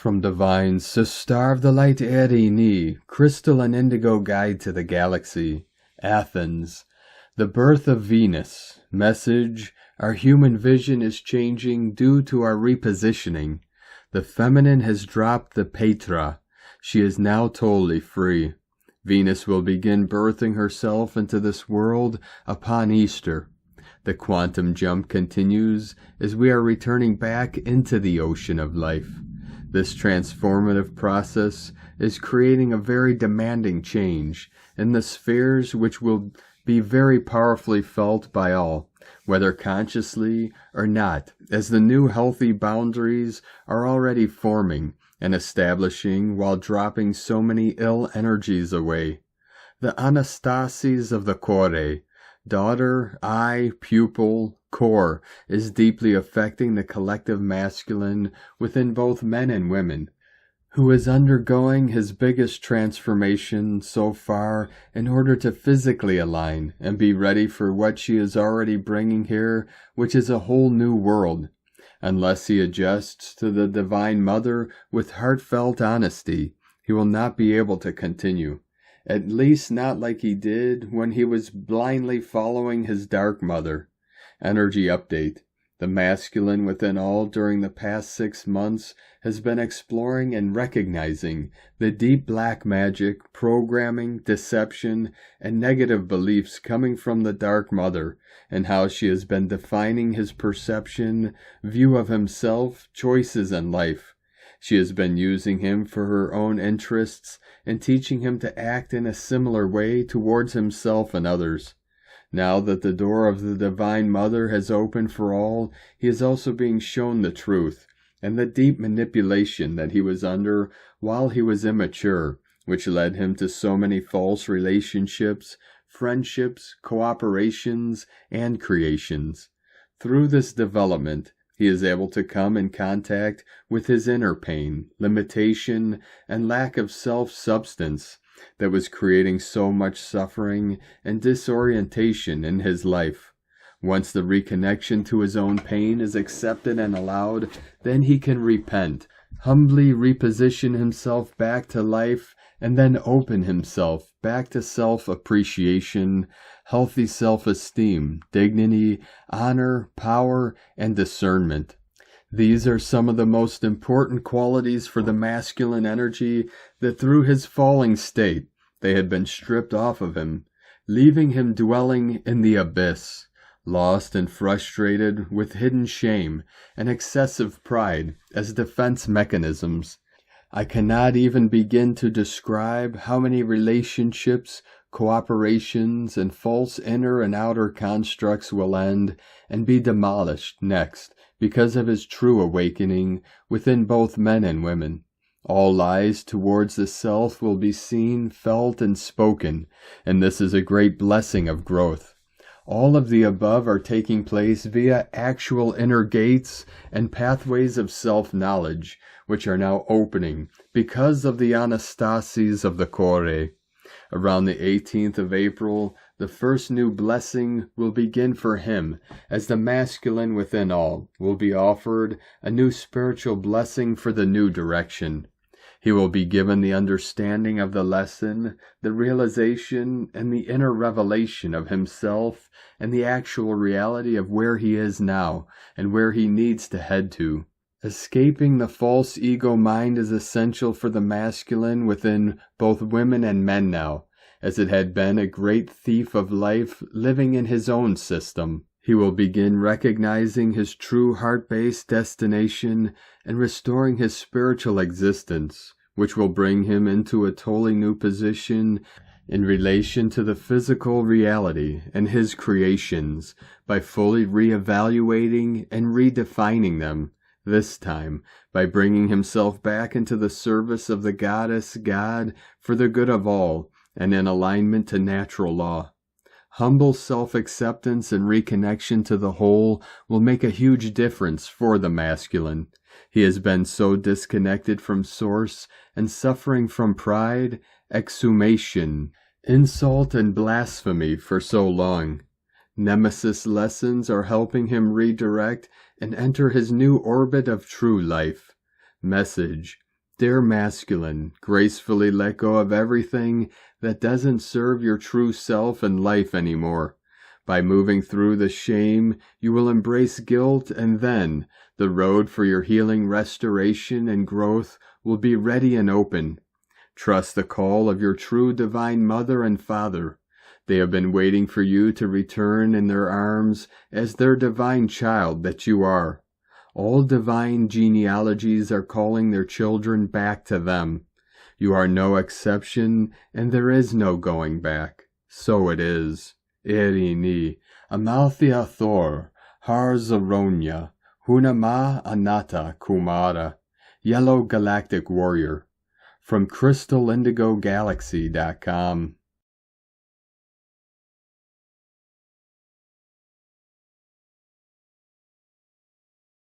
From divine Sister of the Light Erini, Crystal and Indigo Guide to the Galaxy, Athens. The birth of Venus. Message: our human vision is changing due to our repositioning. The feminine has dropped the petra. She is now totally free. Venus will begin birthing herself into this world upon Easter. The quantum jump continues as we are returning back into the ocean of life. This transformative process is creating a very demanding change in the spheres which will be very powerfully felt by all, whether consciously or not, as the new healthy boundaries are already forming and establishing while dropping so many ill energies away. The Anastasis of the core, daughter, eye, pupil, core, is deeply affecting the collective masculine within both men and women, who is undergoing his biggest transformation so far in order to physically align and be ready for what she is already bringing here, which is a whole new world. Unless he adjusts to the Divine Mother with heartfelt honesty, he will not be able to continue. At least not like he did when he was blindly following his Dark Mother. Energy update. The masculine within all during the past 6 months has been exploring and recognizing the deep black magic, programming, deception, and negative beliefs coming from the Dark Mother, and how she has been defining his perception, view of himself, choices in life. She has been using him for her own interests and teaching him to act in a similar way towards himself and others. Now that the door of the Divine Mother has opened for all, he is also being shown the truth and the deep manipulation that he was under while he was immature, which led him to so many false relationships, friendships, cooperations, and creations. Through this development, he is able to come in contact with his inner pain, limitation, and lack of self-substance that was creating so much suffering and disorientation in his life. Once the reconnection to his own pain is accepted and allowed, then he can repent, humbly reposition himself back to life, and then open himself back to self-appreciation, healthy self-esteem, dignity, honor, power, and discernment. These are some of the most important qualities for the masculine energy that through his falling state they had been stripped off of him, leaving him dwelling in the abyss, lost and frustrated with hidden shame and excessive pride as defense mechanisms. I cannot even begin to describe how many relationships, cooperations, and false inner and outer constructs will end and be demolished next because of his true awakening within both men and women. All lies towards the self will be seen, felt, and spoken, and this is a great blessing of growth. All of the above are taking place via actual inner gates and pathways of self-knowledge, which are now opening because of the Anastasis of the core. Around the 18th of April, the first new blessing will begin for him, as the masculine within all will be offered a new spiritual blessing for the new direction. He will be given the understanding of the lesson, the realization, and the inner revelation of himself and the actual reality of where he is now and where he needs to head to. Escaping the false ego mind is essential for the masculine within both women and men now, as it had been a great thief of life living in his own system. He will begin recognizing his true heart-based destination and restoring his spiritual existence, which will bring him into a totally new position in relation to the physical reality and his creations by fully reevaluating and redefining them. This time, by bringing himself back into the service of the goddess God for the good of all and in alignment to natural law. Humble self-acceptance and reconnection to the whole will make a huge difference for the masculine. He has been so disconnected from source and suffering from pride, exhumation, insult, and blasphemy for so long. Nemesis lessons are helping him redirect and enter his new orbit of true life. Message: Dear masculine, gracefully let go of everything that doesn't serve your true self and life anymore. By moving through the shame, you will embrace guilt, and then the road for your healing, restoration, and growth will be ready and open. Trust the call of your true divine mother and father. They have been waiting for you to return in their arms as their divine child that you are. All divine genealogies are calling their children back to them. You are no exception, and there is no going back. So it is. Erini, Amalthea Thor, Har Zaronya, Hunama Anata Kumara, Yellow Galactic Warrior. From CrystalIndigoGalaxy.com.